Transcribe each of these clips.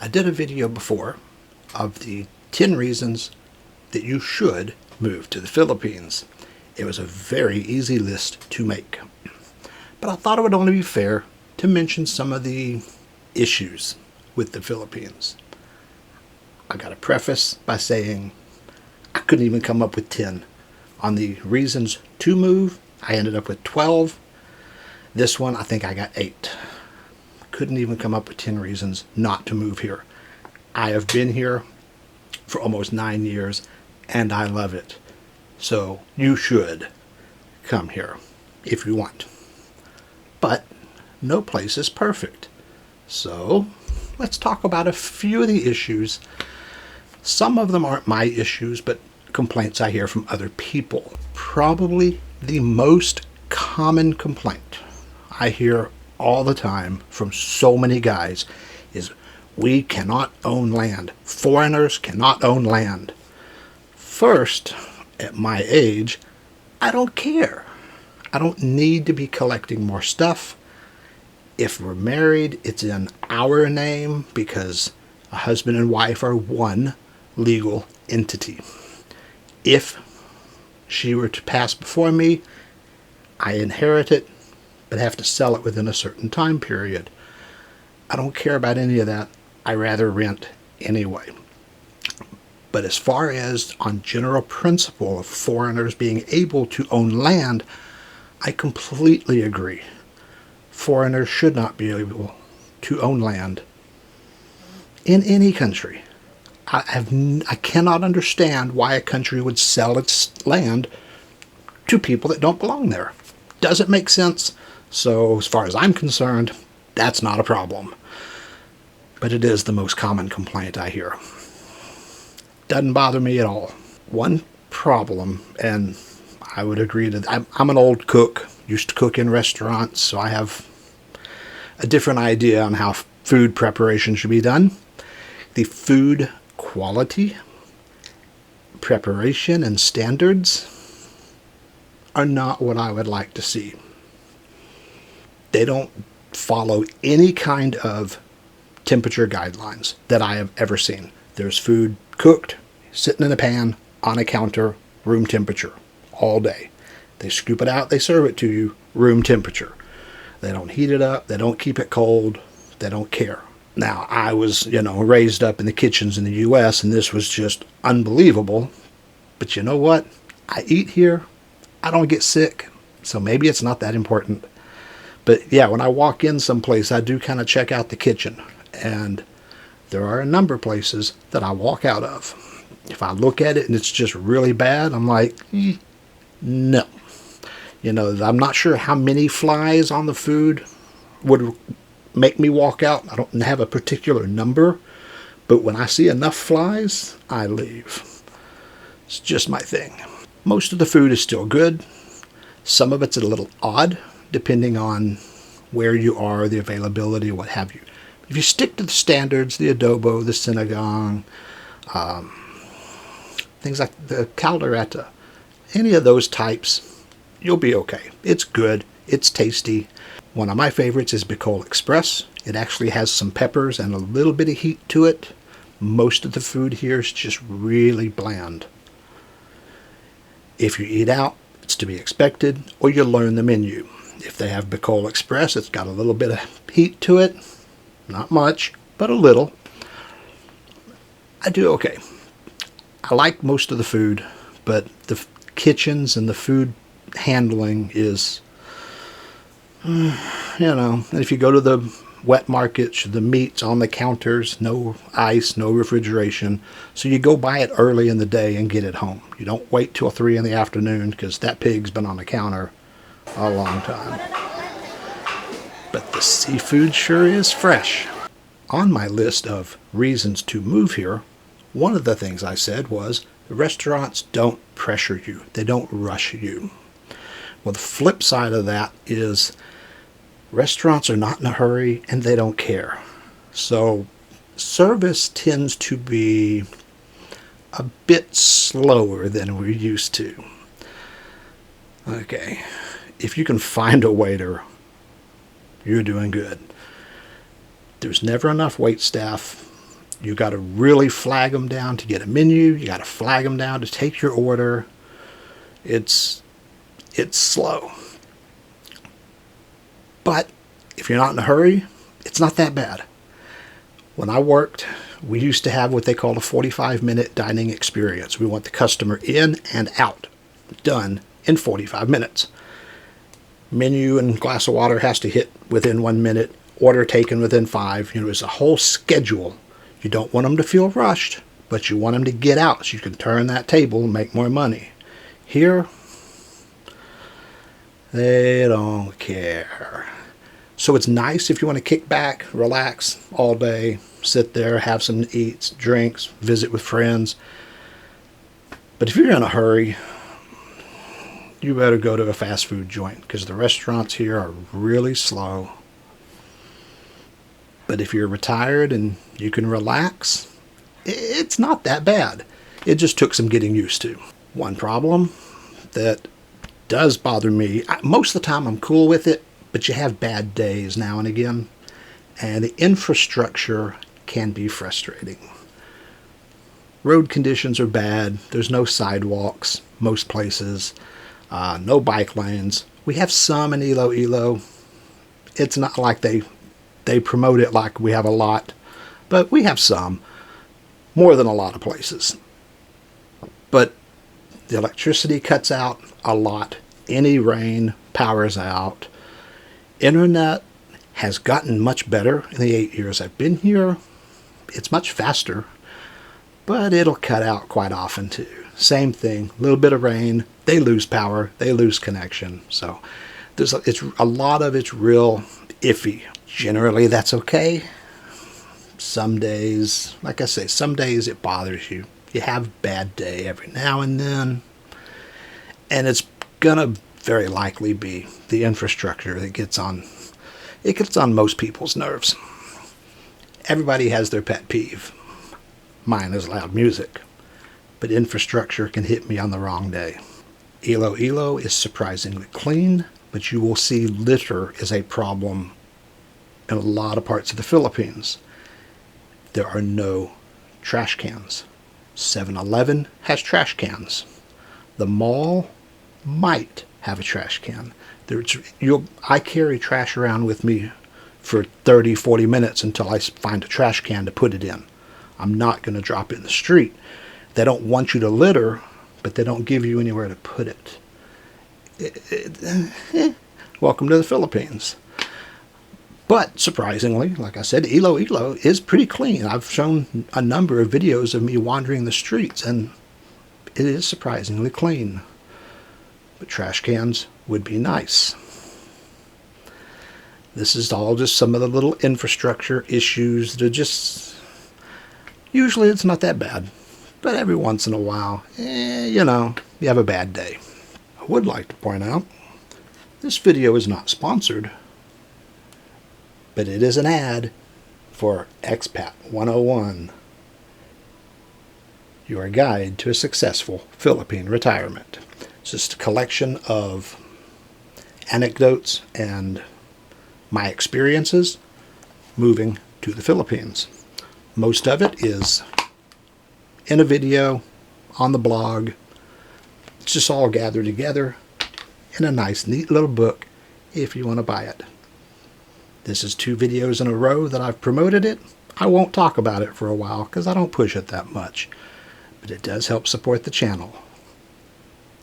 I did a video before of the 10 reasons that you should move to the Philippines. It was a very easy list to make. But I thought it would only be fair to mention some of the issues with the Philippines. I got to preface by saying I couldn't even come up with 10. On the reasons to move, I ended up with 12. This one, I think I got 8. Couldn't even come up with 10 reasons not to move here. I have been here for almost 9 years and I love it. So you should come here if you want. But no place is perfect. So let's talk about a few of the issues. Some of them aren't my issues, but complaints I hear from other people. Probably the most common complaint I hear all the time from so many guys is we cannot own land. Foreigners cannot own land. First, at my age, I don't care. I don't need to be collecting more stuff. If we're married, it's in our name because a husband and wife are one legal entity. If she were to pass before me, I inherit it, but have to sell it within a certain time period. I don't care about any of that. I rather rent anyway. But as far as on general principle of foreigners being able to own land, I completely agree. Foreigners should not be able to own land in any country. I cannot understand why a country would sell its land to people that don't belong there. Doesn't make sense. So as far as I'm concerned, that's not a problem. But it is the most common complaint I hear. Doesn't bother me at all. One problem, and I would agree to that, I'm an old cook, used to cook in restaurants, so I have a different idea on how food preparation should be done. The food quality, preparation, and standards are not what I would like to see. They don't follow any kind of temperature guidelines that I have ever seen. There's food cooked, sitting in a pan, on a counter, room temperature, all day. They scoop it out, they serve it to you, room temperature. They don't heat it up, they don't keep it cold, they don't care. Now, I was, raised up in the kitchens in the U.S., and this was just unbelievable. But you know what? I eat here, I don't get sick, so maybe it's not that important. But yeah, when I walk in someplace, I do kind of check out the kitchen. And there are a number of places that I walk out of. If I look at it and it's just really bad, I'm like, no. I'm not sure how many flies on the food would make me walk out. I don't have a particular number. But when I see enough flies, I leave. It's just my thing. Most of the food is still good. Some of it's a little odd, depending on where you are, the availability, what have you. If you stick to the standards, the adobo, the sinigang, things like the caldereta, any of those types, you'll be okay. It's good. It's tasty. One of my favorites is Bicol Express. It actually has some peppers and a little bit of heat to it. Most of the food here is just really bland. If you eat out, it's to be expected, or you learn the menu. If they have Bicol Express, it's got a little bit of heat to it. Not much, but a little. I do okay. I like most of the food, but the kitchens and the food handling is, and if you go to the wet markets, the meat's on the counters, no ice, no refrigeration. So you go buy it early in the day and get it home. You don't wait till 3 in the afternoon because that pig's been on the counter a long time. But the seafood sure is fresh. On my list of reasons to move here, one of the things I said was the restaurants don't pressure you. They don't rush you. Well, the flip side of that is restaurants are not in a hurry and they don't care. So service tends to be a bit slower than we're used to. Okay, if you can find a waiter, you're doing good. There's never enough wait staff. You got to really flag them down to get a menu. You got to flag them down to take your order. It's slow. But if you're not in a hurry, it's not that bad. When I worked, we used to have what they called a 45-minute dining experience. We want the customer in and out, done in 45 minutes. Menu and glass of water has to hit within 1 minute. Order taken within 5. It's a whole schedule. You don't want them to feel rushed, but you want them to get out so you can turn that table and make more money. Here, they don't care. So it's nice if you want to kick back, relax all day, sit there, have some eats, drinks, visit with friends. But if you're in a hurry, you better go to a fast food joint because the restaurants here are really slow. But if you're retired and you can relax, it's not that bad. It just took some getting used to. One problem that does bother me, most of the time I'm cool with it, but you have bad days now and again, and the infrastructure can be frustrating. Road conditions are bad. There's no sidewalks most places, no bike lanes. We have some in Iloilo. It's not like they promote it like we have a lot, but we have some, more than a lot of places. But the electricity cuts out a lot. Any rain powers out. Internet has gotten much better in the 8 years I've been here. It's much faster, but it'll cut out quite often too. Same thing, a little bit of rain, they lose power, they lose connection. So it's a lot of it's real iffy. Generally, that's okay. Some days, like I say, some days it bothers you. You have a bad day every now and then. And it's going to very likely be the infrastructure that gets on most people's nerves. Everybody has their pet peeve. Mine is loud music. But infrastructure can hit me on the wrong day. Iloilo is surprisingly clean, but you will see litter is a problem in a lot of parts of the Philippines. There are no trash cans. 7-Eleven has trash cans. The mall might have a trash can. I carry trash around with me for 30, 40 minutes until I find a trash can to put it in. I'm not going to drop it in the street. They don't want you to litter, but they don't give you anywhere to put it. Welcome to the Philippines. But surprisingly, like I said, Iloilo is pretty clean. I've shown a number of videos of me wandering the streets, and it is surprisingly clean. But trash cans would be nice. This is all just some of the little infrastructure issues that are just... Usually it's not that bad. But every once in a while, you have a bad day. I would like to point out, this video is not sponsored, but it is an ad for Expat 101, your guide to a successful Philippine retirement. It's just a collection of anecdotes and my experiences moving to the Philippines. Most of it is in a video, on the blog. It's just all gathered together in a nice, neat little book if you want to buy it. This is 2 videos in a row that I've promoted it. I won't talk about it for a while because I don't push it that much, but it does help support the channel.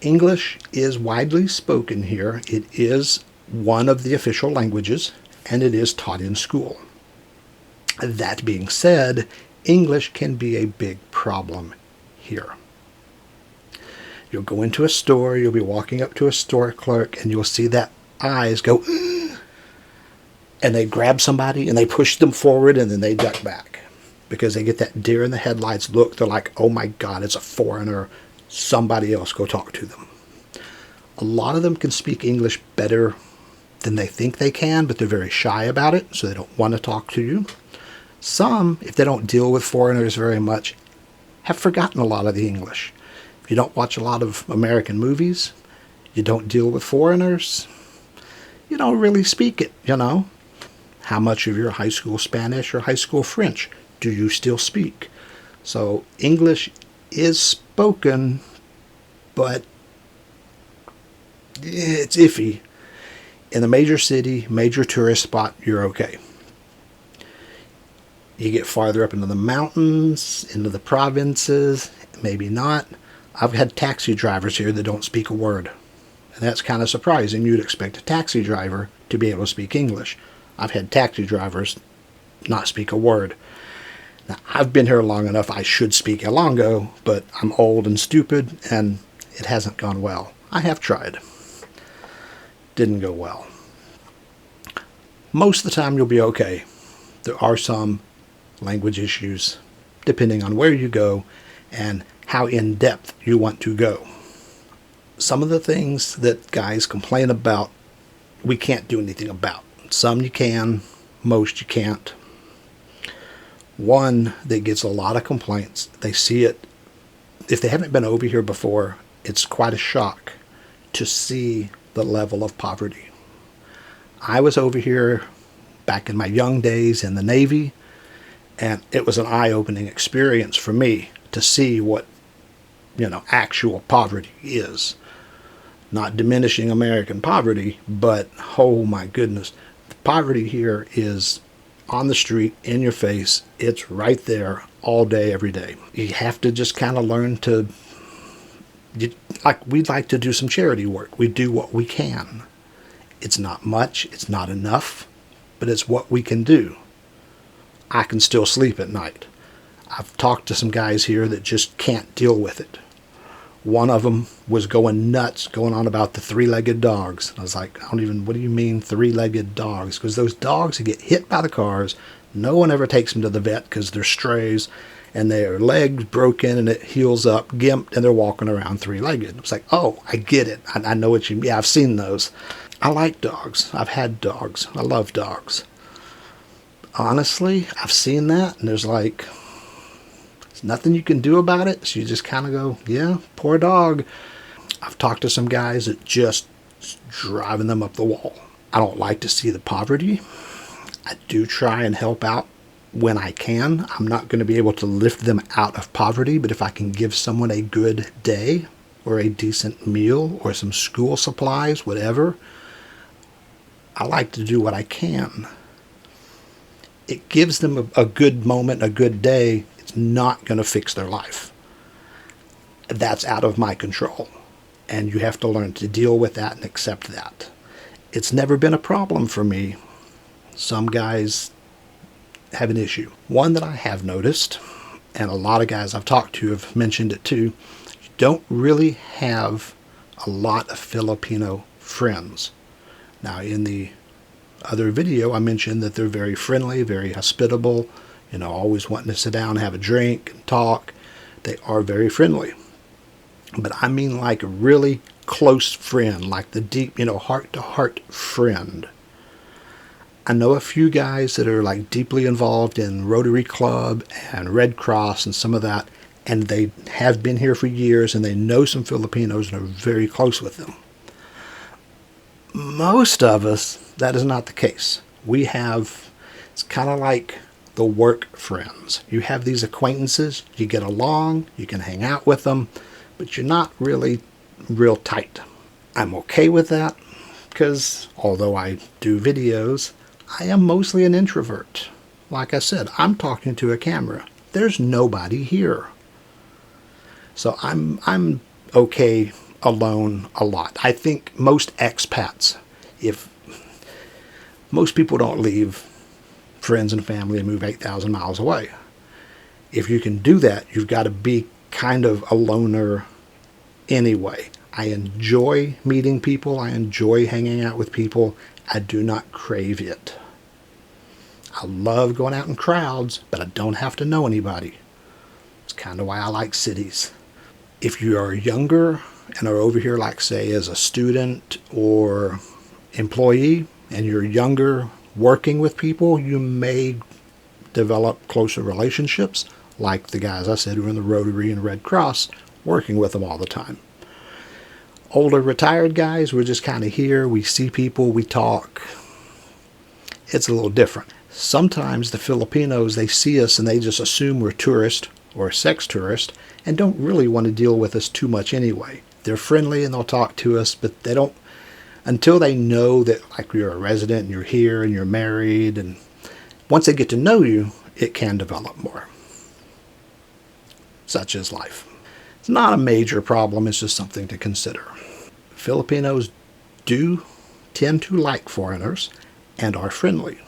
English is widely spoken here. It is one of the official languages, and it is taught in school. That being said, English can be a big problem here. You'll go into a store, you'll be walking up to a store clerk, and you'll see that eyes go, and they grab somebody and they push them forward and then they duck back because they get that deer in the headlights look. They're like, oh my God, it's a foreigner. Somebody else go talk to them. A lot of them can speak English better than they think they can, but they're very shy about it, so they don't want to talk to you. Some, if they don't deal with foreigners very much, have forgotten a lot of the English. If you don't watch a lot of American movies, you don't deal with foreigners, you don't really speak it, How much of your high school Spanish or high school French do you still speak? So English is spoken, but it's iffy. In a major city, major tourist spot, you're okay. You get farther up into the mountains, into the provinces, maybe not. I've had taxi drivers here that don't speak a word. And that's kind of surprising. You'd expect a taxi driver to be able to speak English. I've had taxi drivers not speak a word. Now, I've been here long enough, I should speak Ilongo, but I'm old and stupid, and it hasn't gone well. I have tried. Didn't go well. Most of the time you'll be okay. There are some language issues, depending on where you go and how in depth you want to go. Some of the things that guys complain about, we can't do anything about. Some you can, most you can't. One that gets a lot of complaints, they see it, if they haven't been over here before, it's quite a shock to see the level of poverty. I was over here back in my young days in the Navy, and it was an eye-opening experience for me to see what, actual poverty is. Not diminishing American poverty, but oh my goodness, the poverty here is on the street, in your face. It's right there all day, every day. You have to just kind of learn to, we'd like to do some charity work. We do what we can. It's not much, it's not enough, but it's what we can do. I can still sleep at night. I've talked to some guys here that just can't deal with it. One of them was going nuts, going on about the three-legged dogs. I was like, what do you mean three-legged dogs? Because those dogs get hit by the cars. No one ever takes them to the vet because they're strays, and their legs broken, and it heals up, gimped, and they're walking around three-legged. It's like, oh, I get it. I know what you mean. Yeah, I've seen those. I like dogs. I've had dogs. I love dogs. Honestly, I've seen that, and there's nothing you can do about it, so you just kind of go, yeah, poor dog. I've talked to some guys that just driving them up the wall. I don't like to see the poverty. I do try and help out when I can. I'm not going to be able to lift them out of poverty, but if I can give someone a good day or a decent meal or some school supplies, whatever, I like to do what I can. It gives them a good moment, a good day. It's not going to fix their life. That's out of my control. And you have to learn to deal with that and accept that. It's never been a problem for me. Some guys have an issue. One that I have noticed, and a lot of guys I've talked to have mentioned it too, you don't really have a lot of Filipino friends. Now, in the other video, I mentioned that they're very friendly, very hospitable, always wanting to sit down and have a drink and talk. They are very friendly. But I mean like a really close friend, like the deep, heart-to-heart friend. I know a few guys that are deeply involved in Rotary Club and Red Cross and some of that, and they have been here for years, and they know some Filipinos and are very close with them. Most of us, that is not the case. It's kind of like the work friends. You have these acquaintances, you get along, you can hang out with them, but you're not really real tight. I'm okay with that because although I do videos, I am mostly an introvert. Like I said, I'm talking to a camera. There's nobody here. So I'm okay alone a lot. I think most expats, if most people don't leave friends and family and move 8,000 miles away. If you can do that, you've got to be kind of a loner anyway. I enjoy meeting people. I enjoy hanging out with people. I do not crave it. I love going out in crowds, but I don't have to know anybody. It's kind of why I like cities. If you are younger and are over here, say, as a student or employee, and you're younger working with people, you may develop closer relationships, like the guys I said who are in the Rotary and Red Cross, working with them all the time. Older retired guys, we're just kind of here, we see people, we talk. It's a little different. Sometimes the Filipinos, they see us and they just assume we're tourists or sex tourists and don't really want to deal with us too much anyway. They're friendly and they'll talk to us, but they don't, until they know that like you're a resident and you're here and you're married, and once they get to know you, it can develop more. Such is life. It's not a major problem, it's just something to consider. Filipinos do tend to like foreigners and are friendly.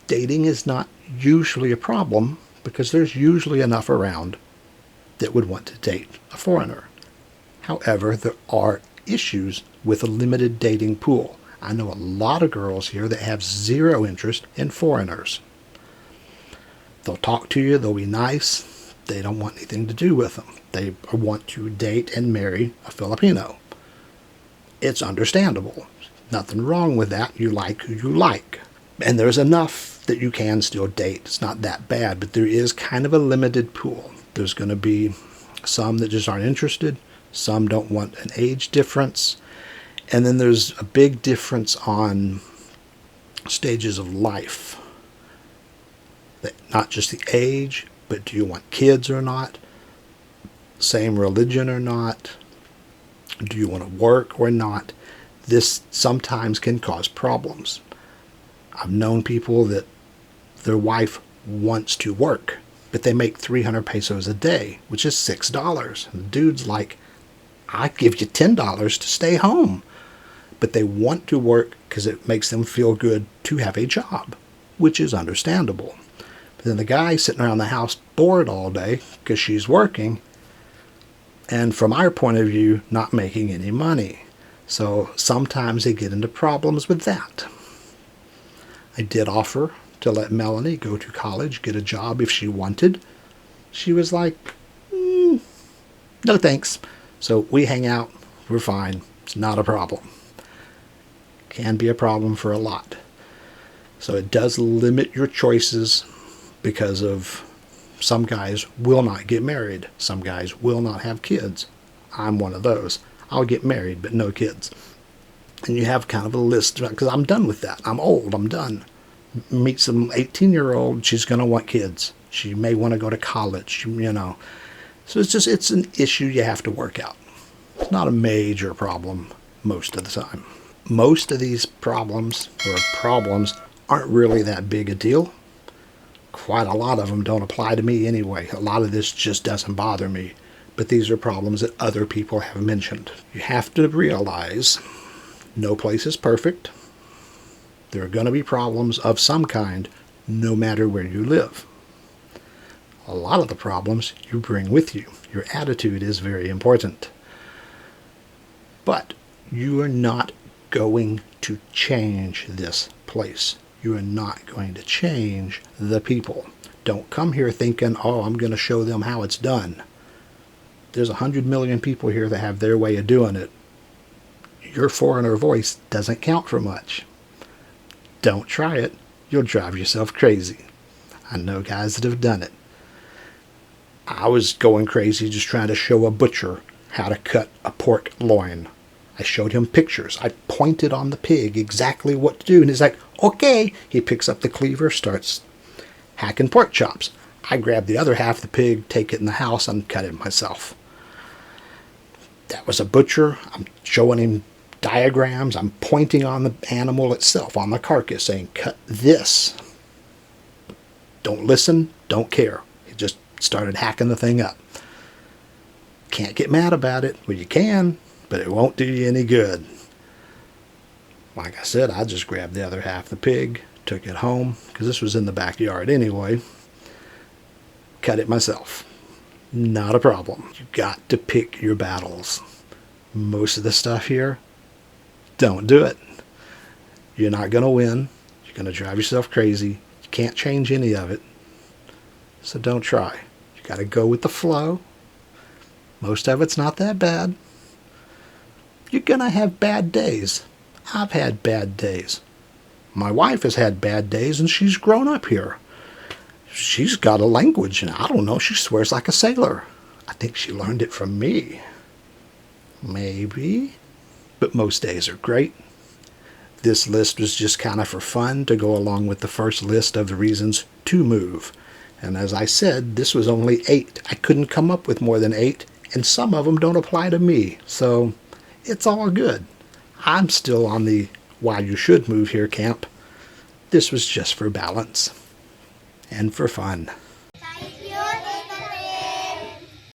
Dating is not usually a problem because there's usually enough around that would want to date a foreigner. However, there are issues with a limited dating pool. I know a lot of girls here that have zero interest in foreigners. They'll talk to you, they'll be nice, they don't want anything to do with them. They want to date and marry a Filipino. It's understandable. Nothing wrong with that. You like who you like. And there's enough that you can still date. It's not that bad, but there is kind of a limited pool. There's going to be some that just aren't interested. Some don't want an age difference. And then there's a big difference on stages of life. Not just the age, but do you want kids or not? Same religion or not? Do you want to work or not? This sometimes can cause problems. I've known people that their wife wants to work, but they make 300 pesos a day, which is $6. And the dude's like, I give you $10 to stay home. But they want to work because it makes them feel good to have a job, which is understandable. But then the guy sitting around the house bored all day because she's working, and from our point of view, not making any money. So sometimes they get into problems with that. I did offer to let Melanie go to college, get a job if she wanted. She was like, no thanks. So we hang out, we're fine, it's not a problem. Can be a problem for a lot. So it does limit your choices because of some guys will not get married. Some guys will not have kids. I'm one of those. I'll get married, but no kids. And you have kind of a list, because I'm done with that. I'm old. I'm done. Meet some 18-year-old, she's going to want kids. She may want to go to college, So it's an issue you have to work out. It's not a major problem most of the time. Most of these problems aren't really that big a deal. Quite a lot of them don't apply to me anyway. A lot of this just doesn't bother me. But these are problems that other people have mentioned. You have to realize no place is perfect. There are going to be problems of some kind no matter where you live. A lot of the problems you bring with you. Your attitude is very important. But you are not going to change this place. You are not going to change the people. Don't come here thinking, I'm going to show them how it's done. There's 100 million people here that have their way of doing it. Your foreigner voice doesn't count for much. Don't try it. You'll drive yourself crazy. I know guys that have done it. I was going crazy just trying to show a butcher how to cut a pork loin. I showed him pictures. I pointed on the pig exactly what to do. And he's like, okay. He picks up the cleaver, starts hacking pork chops. I grab the other half of the pig, take it in the house, and cut it myself. That was a butcher. I'm showing him diagrams. I'm pointing on the animal itself, on the carcass, saying, cut this. Don't listen, don't care. He just started hacking the thing up. Can't get mad about it. Well, you can, but it won't do you any good. Like I said, I just grabbed the other half of the pig, took it home, because this was in the backyard anyway. Cut it myself. Not a problem. You got to pick your battles. Most of the stuff here, don't do it. You're not going to win. You're going to drive yourself crazy. You can't change any of it. So don't try. You got to go with the flow. Most of it's not that bad. You're going to have bad days. I've had bad days. My wife has had bad days, and she's grown up here. She's got a language, and I don't know, she swears like a sailor. I think she learned it from me. Maybe. But most days are great. This list was just kind of for fun to go along with the first list of the reasons to move. And as I said, this was only 8. I couldn't come up with more than 8, and some of them don't apply to me. So it's all good. I'm still on the why you should move here camp. This was just for balance and for fun.